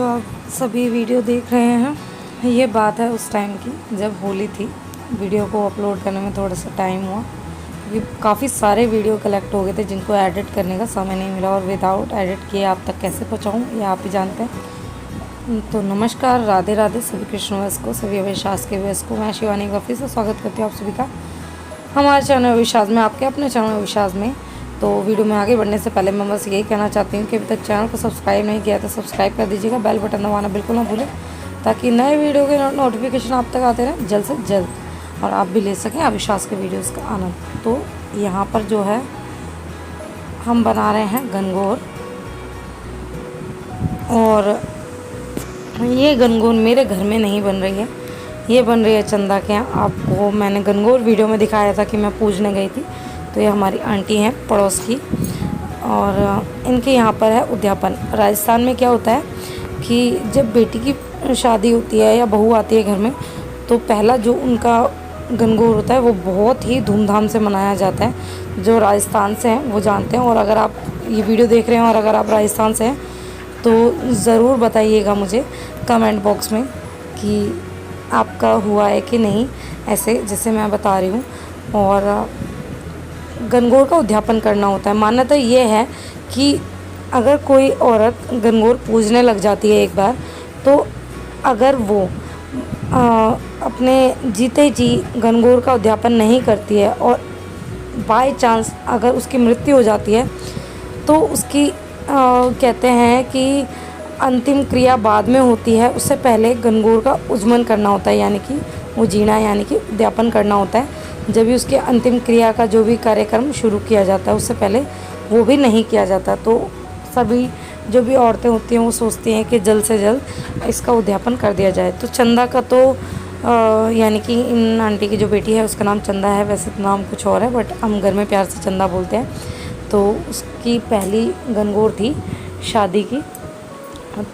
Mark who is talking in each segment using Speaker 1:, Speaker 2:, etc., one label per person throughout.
Speaker 1: जो आप सभी वीडियो देख रहे हैं ये बात है उस टाइम की जब होली थी। वीडियो को अपलोड करने में थोड़ा सा टाइम हुआ क्योंकि काफ़ी सारे वीडियो कलेक्ट हो गए थे जिनको एडिट करने का समय नहीं मिला, और विदाउट एडिट किए आप तक कैसे पहुँचाऊँ ये आप ही जानते हैं। तो नमस्कार, राधे राधे सभी कृष्णवश को, सभी अविश्वास के व्यस को। मैं शिवानी गफी से स्वागत करती हूँ आप सभी का हमारे चैनल अविश्वास में, आपके अपने चैनल अविश्वास में। तो वीडियो में आगे बढ़ने से पहले मैं बस यही कहना चाहती हूँ कि अभी तक चैनल को सब्सक्राइब नहीं किया तो सब्सक्राइब कर दीजिएगा, बेल बटन दबाना बिल्कुल ना भूलें ताकि नए वीडियो के नोटिफिकेशन आप तक आते रहें जल्द से जल्द, और आप भी ले सकें अविश्वास के वीडियोज़ का आनंद। तो यहाँ पर जो है हम बना रहे हैं गनगौर, और ये गनगौर मेरे घर में नहीं बन रही है, ये बन रही है चंदा के यहाँ। आपको मैंने गनगौर वीडियो में दिखाया था कि मैं पूजने गई थी, तो ये हमारी आंटी हैं पड़ोस की, और इनके यहाँ पर है उद्यापन। राजस्थान में क्या होता है कि जब बेटी की शादी होती है या बहू आती है घर में, तो पहला जो उनका गनगौर होता है वो बहुत ही धूमधाम से मनाया जाता है। जो राजस्थान से हैं वो जानते हैं, और अगर आप ये वीडियो देख रहे हैं और अगर आप राजस्थान से हैं तो ज़रूर बताइएगा मुझे कमेंट बॉक्स में कि आपका हुआ है कि नहीं, ऐसे जैसे मैं बता रही हूँ। और गनगौर का उद्यापन करना होता है। मान्यता ये है कि अगर कोई औरत गनगौर पूजने लग जाती है एक बार, तो अगर वो अपने जीते जी गनगौर का उद्यापन नहीं करती है और बाय चांस अगर उसकी मृत्यु हो जाती है, तो उसकी कहते हैं कि अंतिम क्रिया बाद में होती है, उससे पहले गनगौर का उज्जमन करना होता है, यानी कि उजीना यानी कि उद्यापन करना होता है। जब भी उसके अंतिम क्रिया का जो भी कार्यक्रम शुरू किया जाता है उससे पहले वो भी नहीं किया जाता। तो सभी जो भी औरतें होती हैं वो सोचती हैं कि जल्द से जल्द इसका उद्यापन कर दिया जाए। तो चंदा का तो यानी कि इन आंटी की जो बेटी है उसका नाम चंदा है, वैसे तो नाम कुछ और है बट हम घर में प्यार से चंदा बोलते हैं। तो उसकी पहली गनगौर थी शादी की।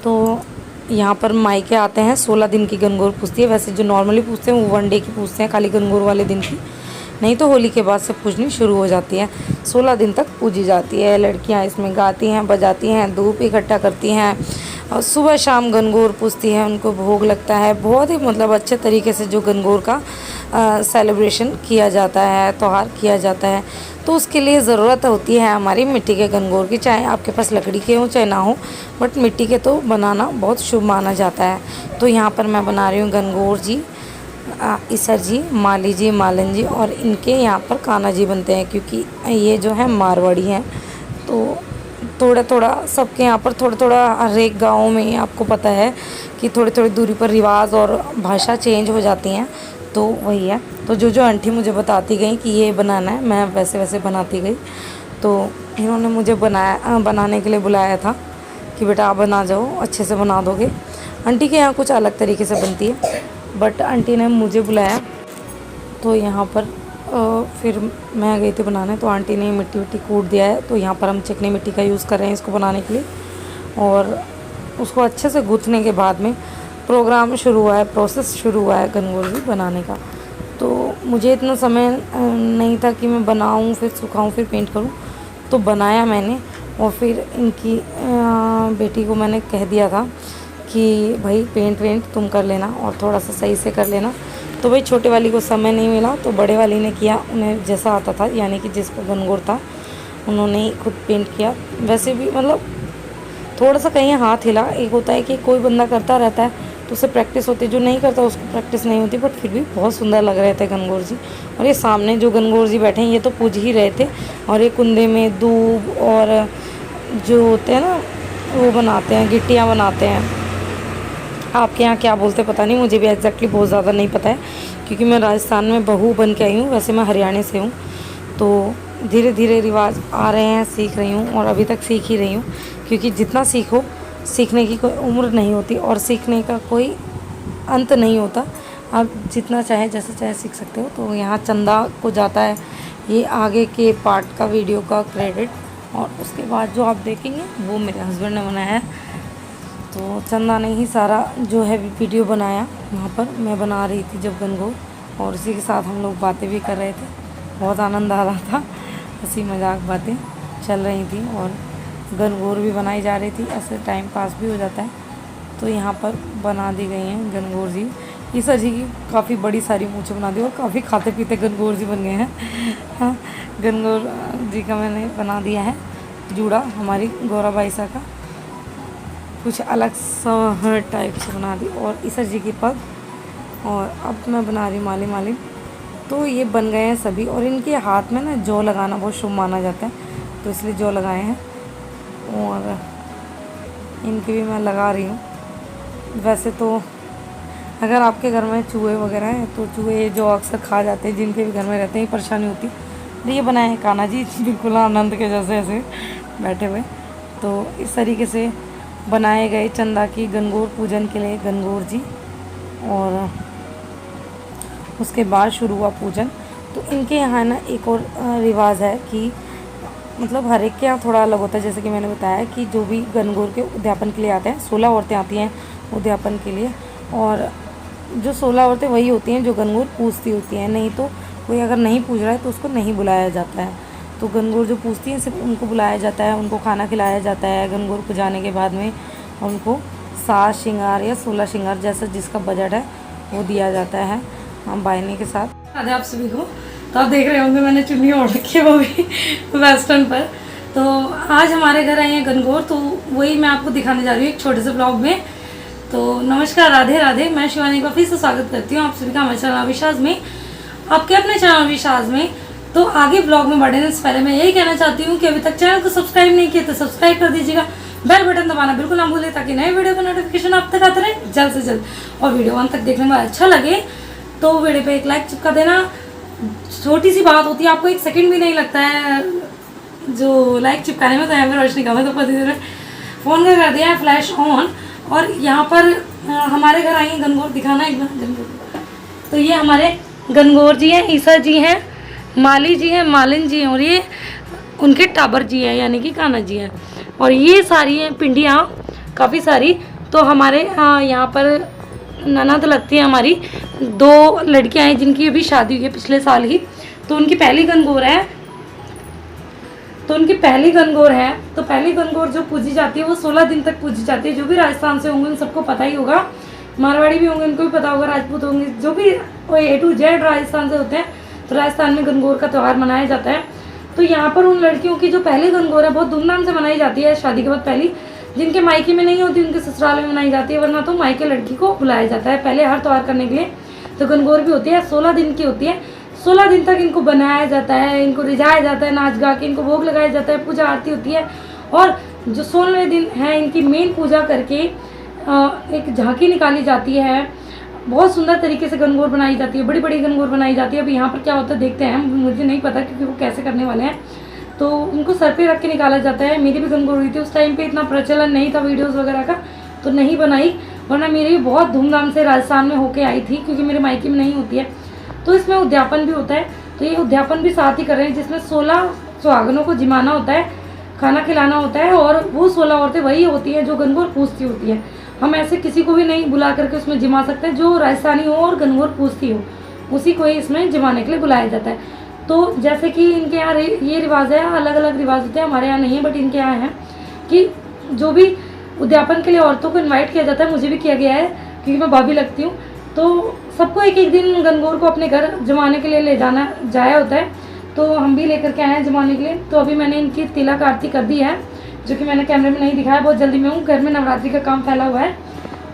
Speaker 1: तो यहाँ पर मायके आते हैं, 16 दिन की गनगौर पूजती है। वैसे जो नॉर्मली पूजते हैं वो 1 डे की पूजते हैं, खाली गनगौर वाले दिन की, नहीं तो होली के बाद से पूजनी शुरू हो जाती है। 16 दिन तक पूजी जाती है। लड़कियाँ इसमें गाती हैं, बजाती हैं, धूप इकट्ठा करती हैं और सुबह शाम गनगौर पूजती हैं, उनको भोग लगता है। बहुत ही मतलब अच्छे तरीके से जो गनगौर का सेलिब्रेशन किया जाता है, त्यौहार किया जाता है। तो उसके लिए ज़रूरत होती है हमारी मिट्टी के गनगौर की, चाहे आपके पास लकड़ी के हो चाहे ना हो, बट मिट्टी के तो बनाना बहुत शुभ माना जाता है। तो यहाँ पर मैं बना रही हूँ गनगौर जी, ईसर जी, माली जी, मालन जी, और इनके यहाँ पर कान्हा जी बनते हैं क्योंकि ये जो है मारवाड़ी हैं। तो थोड़ा थोड़ा सबके यहाँ पर थोड़ा थोड़ा हर एक गाँव में आपको पता है कि थोड़ी थोड़ी दूरी पर रिवाज और भाषा चेंज हो जाती हैं, तो वही है। तो जो जो आंटी मुझे बताती गई कि ये बनाना है, मैं वैसे वैसे बनाती गई। तो इन्होंने मुझे बनाने के लिए बुलाया था कि बेटा आप बना जाओ, अच्छे से बना दोगे। आंटी के यहाँ कुछ अलग तरीके से बनती है, बट आंटी ने मुझे बुलाया तो यहाँ पर फिर मैं गई थी बनाने। तो आंटी ने मिट्टी विट्टी कूट दिया है, तो यहाँ पर हम चिकनी मिट्टी का यूज़ कर रहे हैं इसको बनाने के लिए। और उसको अच्छे से गूँथने के बाद में प्रोग्राम शुरू हुआ है, प्रोसेस शुरू हुआ है गनगौर भी बनाने का। तो मुझे इतना समय नहीं था कि मैं बनाऊँ फिर सुखाऊँ फिर पेंट करूँ, तो बनाया मैंने। और फिर इनकी बेटी को मैंने कह दिया था कि भाई पेंट वेंट तुम कर लेना और थोड़ा सा सही से कर लेना। तो भाई छोटे वाली को समय नहीं मिला तो बड़े वाली ने किया, उन्हें जैसा आता था, यानी कि जिसको गनगौर था उन्होंने ही खुद पेंट किया। वैसे भी मतलब थोड़ा सा कहीं हाथ हिला, एक होता है कि कोई बंदा करता रहता है तो उसे प्रैक्टिस होती है, जो नहीं करता उसको प्रैक्टिस नहीं होती, बट फिर भी बहुत सुंदर लग रहे थे गनगौर जी। और ये सामने जो गनगौर जी बैठे हैं ये तो पूज ही रहे थे, और ये कुंदे में दूब और जो होते हैं ना वो बनाते हैं, गिट्टियाँ बनाते हैं। आपके यहाँ क्या बोलते पता नहीं, मुझे भी एग्जैक्टली बहुत ज़्यादा नहीं पता है क्योंकि मैं राजस्थान में बहू बन के आई हूँ, वैसे मैं हरियाणा से हूँ। तो धीरे धीरे रिवाज आ रहे हैं, सीख रही हूँ और अभी तक सीख ही रही हूँ, क्योंकि जितना सीखो सीखने की कोई उम्र नहीं होती और सीखने का कोई अंत नहीं होता। आप जितना चाहे जैसे चाहे सीख सकते हो। तो यहाँ चंदा को जाता है ये आगे के पार्ट का वीडियो का क्रेडिट, और उसके बाद जो आप देखेंगे वो मेरे हस्बैंड ने बनाया है। तो चंदा ने ही सारा जो है वीडियो बनाया। वहाँ पर मैं बना रही थी जब गनगौर, और इसी के साथ हम लोग बातें भी कर रहे थे, बहुत आनंद आ रहा था, हंसी मजाक बातें चल रही थी और गनगौर भी बनाई जा रही थी। ऐसे टाइम पास भी हो जाता है। तो यहाँ पर बना दी गई हैं गणगौर जी। ईसा जी की काफ़ी बड़ी सारी मूँछें बना दी और काफ़ी खाते पीते गणगौर जी बन गए हैं। हाँ, गणगौर जी का मैंने बना दिया है जूड़ा हमारी गौराबाई सा का, कुछ अलग सा टाइप से बना दी, और ईसा जी की पग, और अब मैं बना रही माली मालिन। तो ये बन गए हैं सभी, और इनके हाथ में ना जौ लगाना बहुत शुभ माना जाता है, तो इसलिए जौ लगाए हैं, और इनकी भी मैं लगा रही हूँ। वैसे तो अगर आपके घर में चूहे वगैरह हैं तो चूहे जो अक्सर खा जाते हैं, जिनके भी घर में रहते हैं, परेशानी होती है। ये बनाए हैं कान्हा जी बिल्कुल आनंद के जैसे ऐसे बैठे हुए। तो इस तरीके से बनाए गए चंदा की गणगौर पूजन के लिए गणगौर जी, और उसके बाद शुरू हुआ पूजन। तो इनके यहाँ ना एक और रिवाज है कि मतलब हर एक के यहाँ थोड़ा अलग होता है। जैसे कि मैंने बताया कि जो भी गणगौर के उद्यापन के लिए आते हैं, 16 औरतें आती हैं उद्यापन के लिए, और जो 16 औरतें वही होती हैं जो गणगौर पूजती होती हैं। नहीं तो कोई अगर नहीं पूज रहा है तो उसको नहीं बुलाया जाता है। तो गणगौर जो पूजती हैं सिर्फ उनको बुलाया जाता है, उनको खाना खिलाया जाता है। गणगौर को जाने के बाद में उनको 7 श्रृंगार या 16 श्रृंगार जैसा जिसका बजट है वो दिया जाता है हम बायने के साथ। आधे आप सभी को तो आप देख रहे होंगे मैंने चुन्नी ओढ़ रखी है, वो भी वेस्टर्न पर। तो आज हमारे घर आए हैं गणगौर, तो वही मैं आपको दिखाने जा रही हूँ एक छोटे से ब्लॉग में। तो नमस्कार, राधे राधे, मैं शिवानी का फिर से स्वागत करती हूँ आप सभी का हमारे चैनल विश्वास में, आपके अपने चैनल विश्वास में। तो आगे ब्लॉग में बढ़ने से पहले मैं यही कहना चाहती हूँ कि अभी तक चैनल को सब्सक्राइब नहीं किया तो सब्सक्राइब कर दीजिएगा, बेल बटन दबाना बिल्कुल ना भूलें ताकि नए वीडियो का नोटिफिकेशन आप तक आते रहे जल्द से जल्द। और वीडियो अंत तक देखने में अच्छा लगे तो वीडियो पे एक लाइक चिपका देना। छोटी सी बात होती है, आपको 1 सेकंड भी नहीं लगता है जो लाइक चिपकाने में। तो यहाँ पर रोशनी का तो पति ने फ़ोन का कर दिया है फ्लैश ऑन, और यहाँ पर हमारे घर आई हैं गणगौर, दिखाना एक बार। तो ये हमारे गणगौर जी हैं, ईसा जी हैं, माली जी हैं, मालिन जी हैं, और ये उनके टाबर जी हैं यानी कि कान्हा जी हैं। और ये सारी हैं पिंडियाँ काफ़ी सारी। तो हमारे यहाँ पर ननद लगती है हमारी, 2 लड़कियाँ हैं जिनकी अभी शादी हुई है पिछले साल ही। तो उनकी पहली गणगौर है, तो पहली गणगौर जो पूजी जाती है वो 16 दिन तक पूजी जाती है। जो भी राजस्थान से होंगे उन सबको पता ही होगा, मारवाड़ी भी होंगे उनको भी पता होगा, राजपूत होंगे, जो भी A to Z राजस्थान से होते हैं तो राजस्थान में गणगौर का त्यौहार मनाया जाता है। तो यहाँ पर उन लड़कियों की जो पहली गणगौर है बहुत धूमधाम से मनाई जाती है शादी के बाद पहली। जिनके मायके में नहीं होती उनके ससुराल में मनाई जाती है, वरना तो मायके लड़की को बुलाया जाता है पहले हर त्यौहार करने के लिए। तो गणगौर भी होती है, 16 दिन की होती है। 16 दिन तक इनको बनाया जाता है, इनको रिझाया जाता है, नाच गा के इनको भोग लगाया जाता है, पूजा आरती होती है। और जो 16वें दिन है इनकी मेन पूजा करके एक झांकी निकाली जाती है। बहुत सुंदर तरीके से गणगौर बनाई जाती है, बड़ी बड़ी गणगौर बनाई जाती है। अभी यहाँ पर क्या होता है देखते हैं, मुझे नहीं पता क्योंकि वो कैसे करने वाले हैं। तो उनको सर पे रख के निकाला जाता है। मेरी भी गणगौर हुई थी, उस टाइम पे इतना प्रचलन नहीं था वीडियोस वगैरह का, तो नहीं बनाई, वरना मेरी भी बहुत धूमधाम से राजस्थान में होके आई थी क्योंकि मेरे मायके में नहीं होती है। तो इसमें उद्यापन भी होता है, तो ये उद्यापन भी साथ ही कर रहे हैं जिसमें 16 सुहागनों को जिमाना होता है, खाना खिलाना होता है। और वो 16 औरतें वही होती हैं जो गणगौर पूजती होती है। हम ऐसे किसी को भी नहीं बुला करके उसमें जिमा सकते हैं, जो राजस्थानी हो और गणगौर पूजती हो उसी को ही इसमें जिमाने के लिए बुलाया जाता है। तो जैसे कि इनके यहाँ ये रिवाज है, अलग अलग रिवाज होते हैं, हमारे यहाँ नहीं है बट इनके यहाँ है कि जो भी उद्यापन के लिए औरतों को इनवाइट किया जाता है, मुझे भी किया गया है क्योंकि मैं भाभी लगती हूँ। तो सबको एक एक दिन गणगौर को अपने घर जमाने के लिए ले जाया होता है, तो हम भी लेकर के आए हैं जमाने के लिए। तो अभी मैंने इनकी तिलक आरती कर दी है, जो कि मैंने कैमरे में नहीं दिखाया, बहुत जल्दी में हूँ, घर में नवरात्रि का काम फैला हुआ है।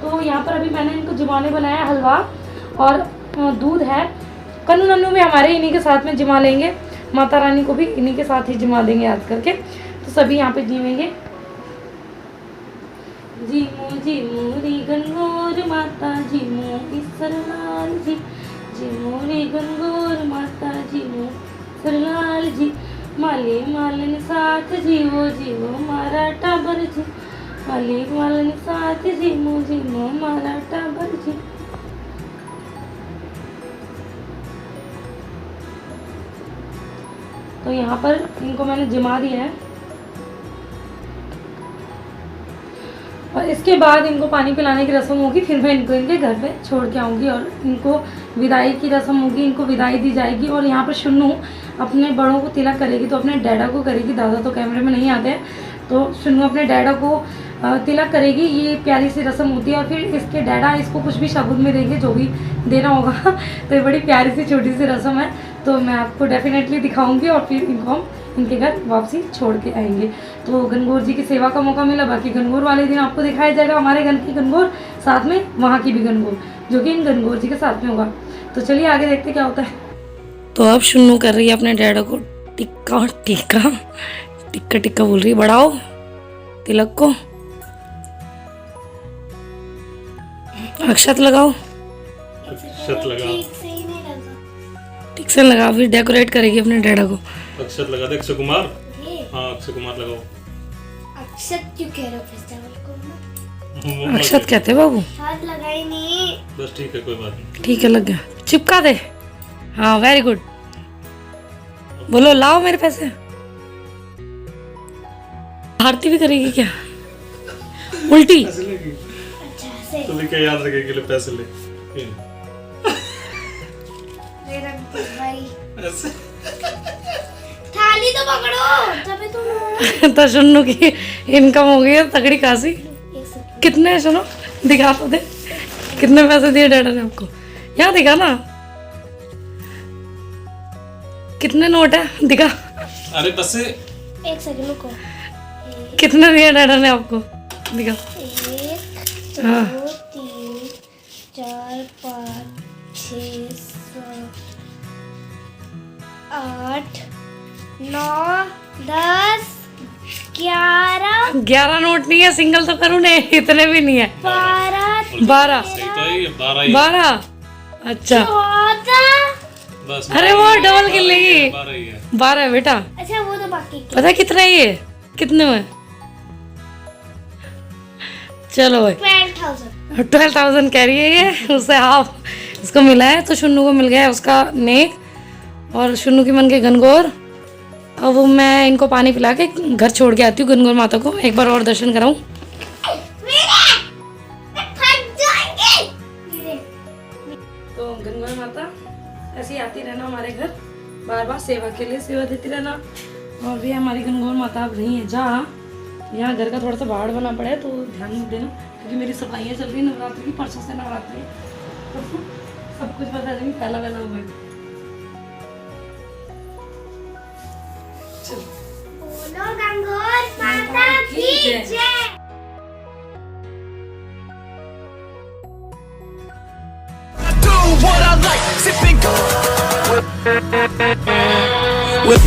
Speaker 1: तो यहाँ पर अभी मैंने इनको जमाने बनाया, हलवा और दूध है। कन्नू नन्नू भी हमारे इन्हीं के साथ में जिमा लेंगे, माता रानी को भी इन्हीं के साथ ही जिमा देंगे याद करके। तो सभी यहाँ पे जिमेंगे। जिमो रे गणगौर माता जिमो ईश्वरलाल जी, जिमो रे गणगौर माता जिमो ईश्वरलाल जी, माली मालन साथ जीवो जीवो मारा टाबर जी, माली मालन साथ जीवो जीवो मारा टाबर जी। तो यहाँ पर इनको मैंने जिमा दिया है, और इसके बाद इनको पानी पिलाने की रस्म होगी, फिर मैं इनको इनके घर पे छोड़ के आऊँगी और इनको विदाई की रस्म होगी, इनको विदाई दी जाएगी। और यहाँ पर शुन्नू अपने बड़ों को तिलक करेगी, तो अपने डैडा को करेगी, दादा तो कैमरे में नहीं आते हैं। तो शुन्नू अपने डैडा को तिलक करेगी, ये प्यारी सी रस्म होती है। और फिर इसके डैडा इसको कुछ भी शगुन में देंगे, जो भी देना होगा। तो ये बड़ी प्यारी सी छोटी सी रस्म है, तो मैं आपको डेफिनेटली दिखाऊंगी और फिर इनको हम इनके घर वापसी छोड़ के आएंगे। तो गणगौर जी की सेवा का मौका मिला, बाकी गणगौर वाले दिन आपको दिखाया जाएगा हमारे घर की गणगौर, साथ में वहाँ की भी गणगौर, जो कि इन गणगौर जी के साथ में होगा। तो चलिए आगे देखते क्या होता है। तो अब शुन्नू कर रही है अपने डैडा को टिक्का टिक्का टिक्का टिक्का बोल रही है, बढ़ाओ तिलक को, अक्षत लगाओ,
Speaker 2: अक्षत लगाओ,
Speaker 1: ठीक से लगाओ, फिर डेकोरेट करेगी अपने डैडा को।
Speaker 2: अक्षत लगा दे अक्षय कुमार। हाँ अक्षय कुमार लगाओ।
Speaker 3: अक्षत क्यों कह रहे हो फेस्टिवल को?
Speaker 1: अक्षत कहते हैं बाबू।
Speaker 3: हाथ लगाई नहीं।
Speaker 2: बस ठीक है, कोई बात नहीं।
Speaker 1: ठीक है, लग गया, चिपका दे। हाँ वेरी गुड, बोलो लाओ मेरे पैसे। आरती भी करेगी क्या? उल्टी।
Speaker 2: पैसे लेगी
Speaker 3: अच्छा से
Speaker 2: तो क्या याद रखेगी, ले पैसे ले।
Speaker 3: मेरा भाई
Speaker 2: ऐसे
Speaker 3: थाली तो पकड़ो तभी तुम।
Speaker 1: तो शुन्नू की इनकम हो गई है तगड़ी खासी।
Speaker 3: एक सेकंड।
Speaker 1: कितने सुनो, दिखा तो दे, कितने पैसे दिए डैडा ने आपको, यहाँ दिखा ना, कितने नोट है दिखा।
Speaker 2: अरे बस
Speaker 3: एक सेकंड रुको।
Speaker 1: कितने दिए डैडा ने आपको, दिखा।
Speaker 3: 1
Speaker 1: हाँ।
Speaker 3: 2 3 4 5 6 7 8 9 10 11
Speaker 1: 11 नोट नहीं है, सिंगल तो करूँ नहीं, इतने भी नहीं है।
Speaker 3: 12
Speaker 1: 12
Speaker 2: सही तो है, 12
Speaker 1: 12 अच्छा।
Speaker 3: 14।
Speaker 2: बस।
Speaker 1: अरे वो डबल कर लेगी।
Speaker 2: 12 ही है।
Speaker 1: 12 बेटा,
Speaker 3: अच्छा वो तो बाकी के।
Speaker 1: पता है कितना है ये, कितने में? चलो भाई
Speaker 3: 12,000।
Speaker 1: 12,000 कह रही है ये, उससे हाफ इसको मिला है। तो शुन्नू को मिल गया है उसका नेक और शुन्नू की मन के गणगौर। अब मैं इनको पानी पिला के घर छोड़ के आती हूँ गणगौर माता को, एक बार और दर्शन कराऊँ। तो गणगौर माता ऐसे ही आती रहना हमारे घर, बार बार सेवा के लिए सेवा देती रहना। और भी हमारी गणगौर माता अब रही है जहाँ, यहाँ घर का थोड़ा सा बाहर बना पड़ा है, तो ध्यान मत देना, क्योंकि मेरी सफाइयाँ चल रही है नवरात्रि की, परसों से नवरात्रि है, तो सब कुछ बता देंगे, पहला हुआ है। चलो
Speaker 3: बोलो गणगौर माता की जय।
Speaker 4: Do what I like, sipping with